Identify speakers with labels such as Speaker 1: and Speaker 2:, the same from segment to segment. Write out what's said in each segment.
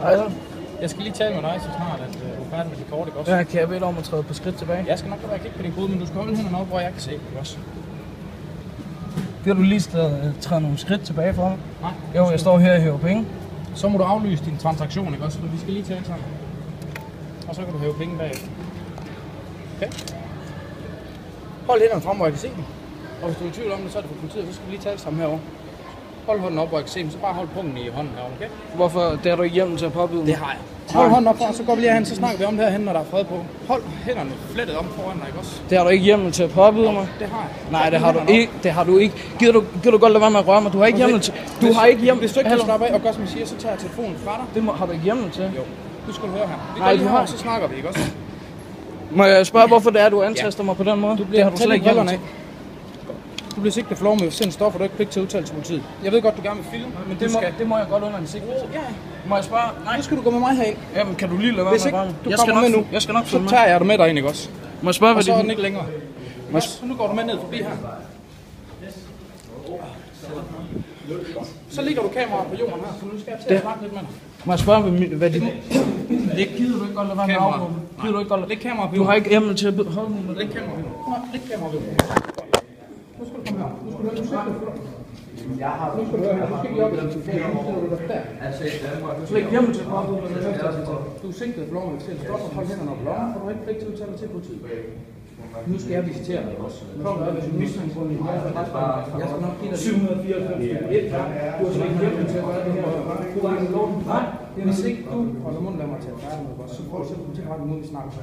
Speaker 1: Hej så.
Speaker 2: Jeg skal lige tale med dig så snart, at du er færdig med dit kort, ikke også?
Speaker 1: Ja, kan jeg bede dig om at træde på skridt tilbage?
Speaker 2: Jeg skal nok lade være at kigge på din kode, men du skal holde hænderne op, hvor jeg kan se det, ikke også?
Speaker 1: Kan du lige træde nogle skridt tilbage for mig?
Speaker 2: Nej.
Speaker 1: Jo, jeg står her og hæver penge.
Speaker 2: Så må du aflyse din transaktion, ikke også? For vi skal lige tale sammen. Og så kan du hæve penge bagefter. Okay? Hold hænderne frem, hvor jeg kan se dem. Og hvis du er i tvivl om det, så er det for politiet, så skal vi lige tale sammen herovre. Hold hånden op, hvor jeg kan se dem, så bare hold pungen i hånden herovre, okay?
Speaker 1: Hvorfor? Det har du ikke hjemmel til at påbyde mig?
Speaker 2: Det har jeg. Hold hånden op foran, så går vi lige hen, så snakker vi om det her hen, når der er fred på. Hold hænderne flettet om foran dig, ikke også?
Speaker 1: Det har du ikke hjemmel til at påbyde mig?
Speaker 2: Det har jeg.
Speaker 1: Nej, det har du ikke. Det har du ikke. Gider du godt lade være med at røre mig? Du har ikke hjemmel til. Du har ikke hjemmel.
Speaker 2: Hvis du ikke kan slappe af og gøre, som jeg siger, så tager jeg telefonen fra dig.
Speaker 1: Det har du ikke hjemmel til.
Speaker 2: Jo. Nu skal du høre her. Vi
Speaker 1: Nej,
Speaker 2: går lige her, så snakker vi, ikke også?
Speaker 1: Må jeg spørge, hvorfor det er, du antaster mig på den måde? Det har du slet ikke hjemmel til.
Speaker 2: Du bliver sigtet for lov med at sende stoffer, du ikke pligt til at udtale til politiet. Jeg ved godt, du gerne vil filme, men
Speaker 1: det må jeg godt under en sigtelse.
Speaker 2: Ja.
Speaker 1: Må jeg spørge? Nej.
Speaker 2: Nu skal du gå med mig herind.
Speaker 1: Jamen, kan du lige lade være
Speaker 2: Hvis
Speaker 1: med
Speaker 2: ikke
Speaker 1: at
Speaker 2: du
Speaker 1: jeg skal
Speaker 2: kommer
Speaker 1: nok,
Speaker 2: med nu,
Speaker 1: jeg skal nok følge med.
Speaker 2: så tager jeg dig med derind, ikke også?
Speaker 1: Må jeg spørge, hvad
Speaker 2: og så er
Speaker 1: det
Speaker 2: den ikke længere. Ja, så nu går du med ned forbi her. Så ligger du kameraet på jorden her, så nu skal jeg til at snakke lidt med dig.
Speaker 1: Må jeg spørge, hvad det det gider du ikke godt lade være med at afprøve? Gider du ikke godt
Speaker 2: læg kameraet på
Speaker 1: jorden? Du har ikke hjemmel til at holde mig med det.
Speaker 2: Læg kameraet på jorden. Læg kameraet på jorden. Nu skal du komme her. Nu skal du høre, nu skal du høre. Nu skal du høre her. Du skal ikke op i den telefon. Nu skal du der.
Speaker 1: Du skal ikke hjemmel til at holde mig med det.
Speaker 2: Du er sigtet for lov med at sælge stoffer. Hold hænderne op i lommen, for du har ikke pligt til at udtale til politiet. Nu skal jeg visitere dig også. Kom der, hvis du mistanke på en jeg skal nok give dig 794. Du har så ikke hjælp til at gøre det her. Du har ikke lov. Nej, hvis ikke du holder munden af mig til at gøre noget godt, så får du selv politiretten nu, vi snakker så.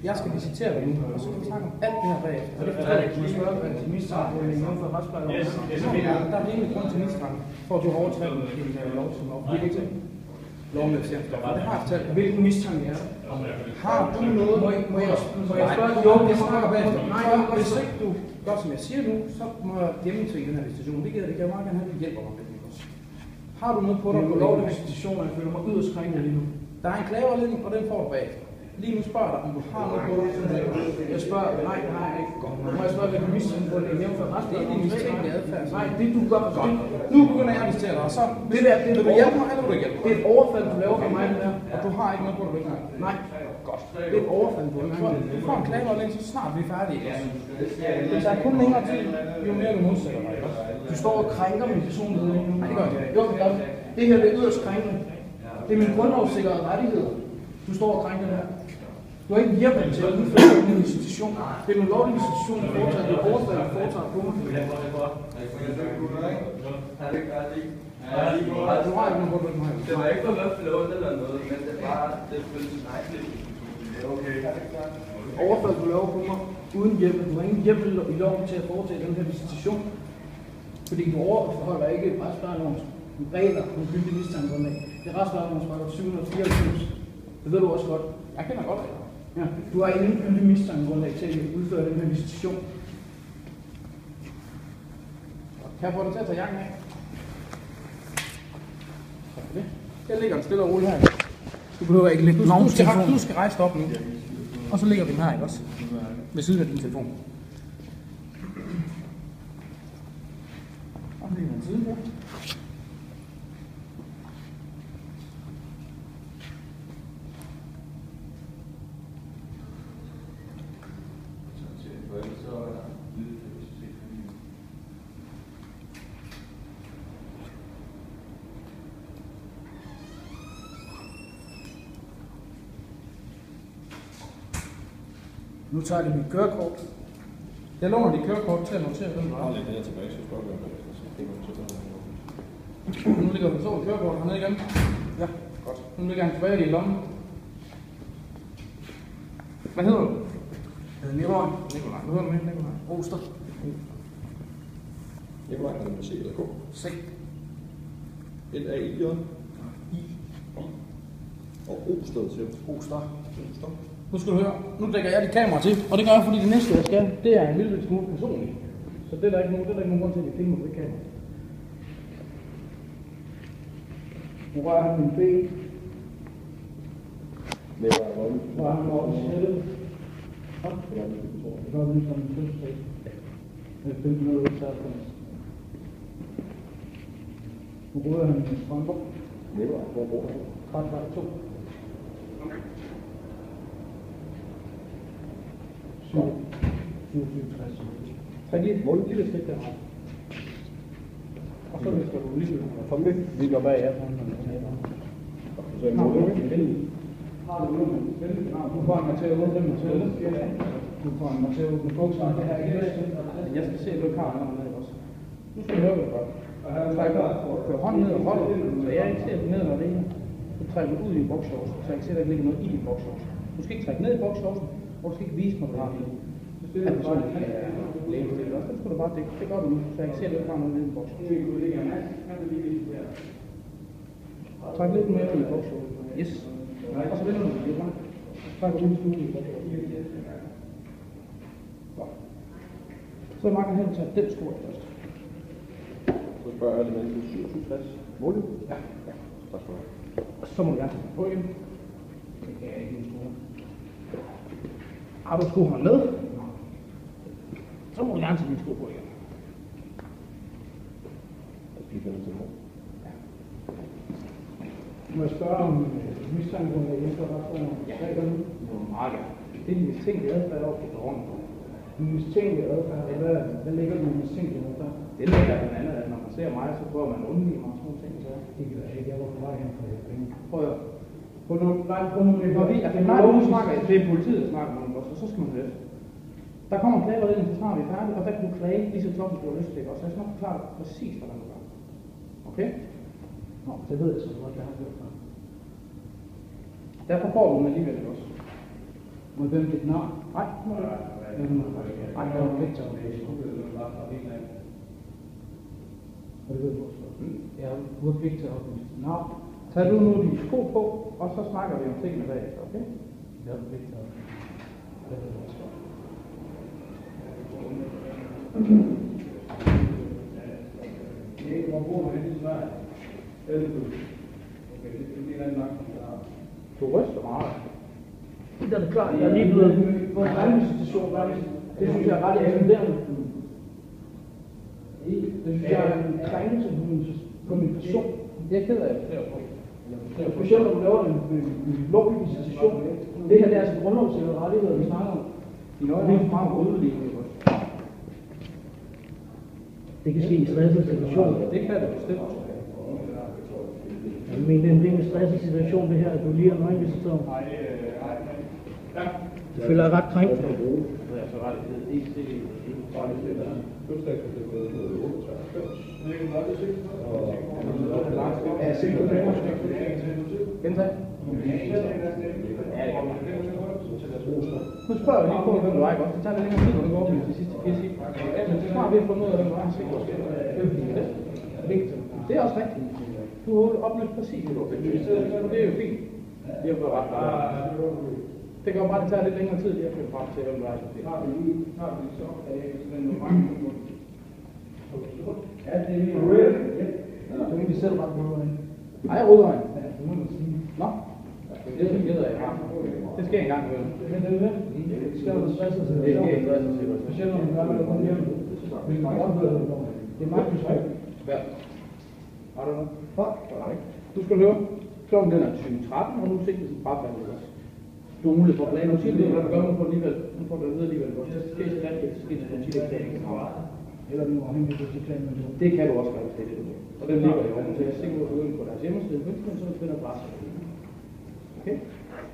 Speaker 2: Jeg skal visitere dig nu, og så kan vi snakke om alt det her bagefter. Og det forstår jeg, at du spørger til mistanke på en jævn for retspleje. Der er rimelig grund til mistanke, for at du har overtrædet din lov til lov. Det er ikke lov med at se stoffer. Det har jeg fortalt. Hvilken mistanke er det? Har du noget? Må jeg spørge? Jo, jeg snakker bagefter. Nej, hvis ikke du gør, som jeg siger nu, så må jeg gennemtvinge den her visitation. Det gider det. Jeg meget gerne have, at du hjælper mig med det også. Har du noget på dig på lovlig visitation, og jeg føler mig yderst krænket lige nu? Der er en klageoverledning, og den får du bagefter. Lige nu spørger dig, om du har noget på dig. Jeg spørger, nej, det har jeg ikke. Må jeg spørge, hvad du mistanke på det? Jeg jævnfør ret. Det er din mistænkelige adfærd. Nej, det du gør. Nu begynder jeg at visitere dig, og så vil du hjælpe mig, eller vil du hjælpe mig? Det er et overfald, du laver for mig, det der. Og du har ikke noget på dig, ikke? Nej. Godt. Det er et overfald, du har. Du får en klageoverledning, så snart vi er færdige. Det tager kun længere tid, jo mere du modsætter dig. Du står og krænker min personlighed. Nej, det gør jeg ikke. Jo, det gør det. Det her det er yderst krænkende. Det er min grundlovssikrede rettighed. Du står og krænker det her. Du har ikke hjemmel til at udføre en institution. Det er en lovlig institution, der foretager det overfald, der foretager på mig. Du har ikke noget på den her.
Speaker 3: Det var ikke for noget forlåt eller noget, men det var det føltes nejligt. Okay.
Speaker 1: Overfald, du laver på mig uden hjemmel. Du har ingen hjemmel i loven til at foretage den her visitation. Fordi du overholder ikke retsplejelovens regler om gyldig mistankegrundlag. Det er retsplejelovens paragraf 794. Det ved du også godt.
Speaker 2: Jeg kender godt det.
Speaker 1: Ja, du har ingen gyldig mistankegrundlag til at udføre den her visitation.
Speaker 2: Kan jeg få dig til at tage jakken af? Tak for det. Jeg ligger en stille og roligt her.
Speaker 1: Du behøver ikke lægge nogen telefon.
Speaker 2: Du skal rejse dig op nu. Og så ligger vi den her, ikke også? Ved siden af din telefon. Og så ligger den siden her.
Speaker 1: Nu tager det mit kørekort.
Speaker 2: Jeg låner dit kørekort til at notere den.
Speaker 4: Jeg har lidt det her tilbage, så spørger jeg
Speaker 2: Nu ligger du så i kørekortet hernede igen.
Speaker 1: Ja,
Speaker 2: godt. Nu ligger han tilbage i din lomme. Hvad hedder du?
Speaker 1: Jeg hedder Nikolaj.
Speaker 2: Nikolaj. Hvad hedder du med? Nikolaj.
Speaker 1: Oster.
Speaker 4: Nikolaj, er det med C eller K?
Speaker 1: C.
Speaker 4: L-A-I-J?
Speaker 1: I.
Speaker 4: Og Osted, siger du?
Speaker 1: Oster.
Speaker 4: Oster.
Speaker 2: Nu skal du høre, nu lægger jeg dit kamera til, og det gør jeg, fordi det næste, jeg skal, det er en lille smule personligt. Så det er der ikke nogen grund til, at jeg filmer på det kamera. Nu rører han min ben.
Speaker 4: Det var volden.
Speaker 2: Nu rører han over i sættet. Hop. Det var lige som en fødselsdag. Med 15 så nu rører han min strømper.
Speaker 4: Nikolaj, hvor bor du?
Speaker 2: 32.
Speaker 1: 2760.
Speaker 2: Træk lige et lille skridt der. Og så skal du lige
Speaker 4: Kom med.
Speaker 1: Vi går bag jer.
Speaker 4: Så er det mål, ikke?
Speaker 2: Du får en Matteo, du får en Matteo med bukserne. Det her ikke jeg skal se, at du ikke har noget med også. Nu skal du høre det godt. Træk op, kør hånden ned og hold op, så jeg ikke ser det ned når det er. Du trækker ud i boksshorsen, så jeg ikke ser, at der ikke ligger noget i din boksshorsen. Du skal ikke trække ned i boksshorsen, og du skal ikke vise mig, hvad du har det. At personen kan læne til det også. Det skal du bare dække. Det gør du nu, så jeg ikke ser, at du ikke har noget nede i boksshorsen. Træk lidt mere ud i boksshorsen. Yes. Og så vender du lidt langt. Træk ud i boksshorsen. Så er marken hen til den sko først.
Speaker 4: Så spørger jeg lige med 2760. Mål? Ja. Tak skal du have.
Speaker 2: Og så må du gerne tage på igen. Det kan jeg ikke nu sko. Har du skoene med? Så må du gerne tage dine sko på igen.
Speaker 4: Jeg skal lige finde til mål.
Speaker 1: Må jeg spørge om mistankegrundlag efter retsforhold?
Speaker 2: Ja, det gør du. Meget gerne. Det er de mistænkte adfærd over på perronen.
Speaker 1: Mistænkelig adfærd, hvad ligger du i mistænkelig adfærd?
Speaker 2: Det ligger blandt andet, at når man ser mig, så prøver man at undvige mig og sådan nogle ting. Så
Speaker 1: Det kan jeg ikke, jeg var på vej hen for det penge.
Speaker 2: prøv at
Speaker 1: På nogle
Speaker 2: nu snakker jeg, det er politiet, der snakker med os, og så skal man høre. Der kommer en klageredning, så snart vi er færdige, og der kan du klage lige så toppen, du har lyst til, og så jeg skal nok forklare dig præcis, hvordan du gør. Okay?
Speaker 1: Nå, det ved jeg så godt, jeg har gjort før.
Speaker 2: Derfor får du den alligevel også.
Speaker 1: Må jeg dømme dit navn?
Speaker 2: Nej,
Speaker 1: Nej, jeg har pligt til at og det ved jeg også. Jeg har pligt til at oplyse dit navn.
Speaker 2: tag du nu dine sko på, og så snakker vi om tingene bagefter, okay?
Speaker 1: Jeg har pligt til at oplyse. Det ved jeg også godt.
Speaker 3: Hvor bor du henne i Sverige? Okay, det er en anden nok.
Speaker 2: Du ryster meget.
Speaker 1: Det er da klart, jeg er lige blevet på en rejningsstation, det synes jeg er ret eksploderende. Det synes jeg er en krænkelse på min person.
Speaker 2: Det er ked af,
Speaker 1: Specielt når du laver en lovlig visitation. Det her det er altså grundlovssikrede rettigheder, vi snakker om.
Speaker 2: dine øjne er meget udlignet.
Speaker 1: Det kan ske i stresset situation.
Speaker 2: Det kan det bestemt.
Speaker 1: Jeg mener, det er en rimelig stresset situation, det her, at du lige er nøgenvisiteret. Det føler jeg ret krænkt.
Speaker 2: Det er så ret i det.
Speaker 1: Er jeg sikker på det?
Speaker 2: Gentag. Nu spørger jeg lige på, hvem du er, ikke også? Det tager lidt længere tid, når du går op de sidste 4 cifre. Men så snart vi har fundet ud af, hvem du er, så det er også rigtigt. Du har oplyst præcis, hvad du har fundet. Det er jo fint. Det er jo ret klart. Det gør bare, det tager lidt længere tid lige at finde frem til, hvem du er.
Speaker 3: Har vi lige så den mange.
Speaker 1: Ja, det er lige real. Så kan vi selv ret på det.
Speaker 2: Ej, Rødøjen.
Speaker 1: Ja, det må man sige.
Speaker 2: Nå. Det er sådan, jeg har. Det sker engang imellem.
Speaker 1: Men det er jo det. Det skal jo stresset til.
Speaker 2: Det sker ikke stresset til.
Speaker 1: Specielt når man gør det kun hjemme. Men man godt ved det. Det er meget besøg.
Speaker 2: Hvad? Har du noget? Du skal høre. Klokken den er 20:13, og nu sigtes den bare faldet også. Du har mulighed for at klage. Nu siger du, hvad du gør, nu får du alligevel. Nu får du det alligevel. Det skal ikke skrive, det skal ikke politiet.
Speaker 1: Eller vi må henvise til klagen.
Speaker 2: Det kan du også gøre, hvis det er det, du vil. Og den ligger i orden, så jeg er sikker på, at du går på deres hjemmeside, men så finder du bare. Okay?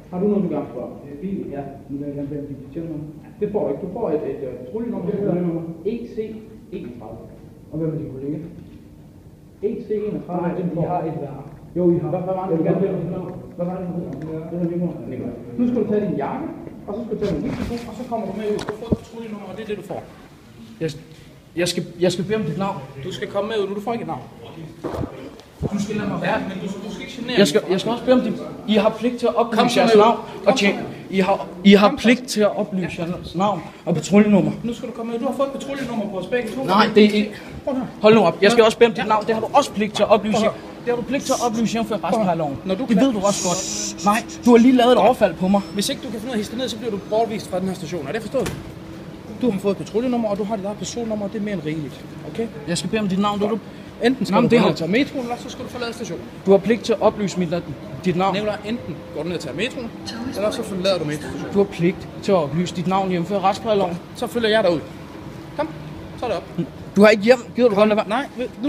Speaker 2: Har du noget, du gerne spørge?
Speaker 1: Det er bil, ja. Nu vil jeg gerne bede om dit betjentnummer.
Speaker 2: Det får du ikke. Du får et patruljenummer. EC31.
Speaker 1: Og hvem er din kollega?
Speaker 2: EC31.
Speaker 1: Nej, vi har et hver. Jo, I har.
Speaker 2: Hvad var det, du gerne ville have? Hvad var det, du ville?
Speaker 1: Det er Nikolaj.
Speaker 2: Nu skal du tage din jakke, og så skal du tage din mikro, og så kommer du med ud. Du får et patruljenummer, og det er det, du får. Jeg skal bede om dit navn. Du skal komme med ud nu. Du får ikke et navn. Du skal lade mig være, men du skal ikke genere.
Speaker 1: Jeg skal også bede om dit. I har pligt til at oplyse jeres navn og tjek. I har pligt til at oplyse jeres navn og patruljenummer.
Speaker 2: Nu skal du komme med. Du har fået et patruljenummer på os begge to.
Speaker 1: Nej, det er ikke. Hold nu op. Jeg skal også bede om dit navn. Det har du også pligt til at oplyse. Det har du pligt til at oplyse jævnfør retsplejeloven. Det ved du også godt. Nej, du har lige lavet et overfald på mig.
Speaker 2: Hvis ikke du kan finde ud af at hisse ned, så bliver du bortvist fra den her station. Er det forstået? Du har fået et patruljenummer, og du har dit eget personnummer, og det er mere end rigeligt. Okay?
Speaker 1: Jeg skal bede om dit navn.
Speaker 2: Enten skal
Speaker 1: Nå,
Speaker 2: du
Speaker 1: men det
Speaker 2: gå ned
Speaker 1: har-
Speaker 2: og tage metroen, eller så skal du forlade stationen.
Speaker 1: Du har pligt til at oplyse dit navn.
Speaker 2: Nikolaj, enten går du ned og tager metroen, eller så forlader du metrostationen.
Speaker 1: Du har pligt til at oplyse dit navn jævnfør retsplejeloven.
Speaker 2: Så følger jeg dig ud. Kom, så er det op.
Speaker 1: Du har ikke hjem. Gider du godt lade være?
Speaker 2: Nej, nu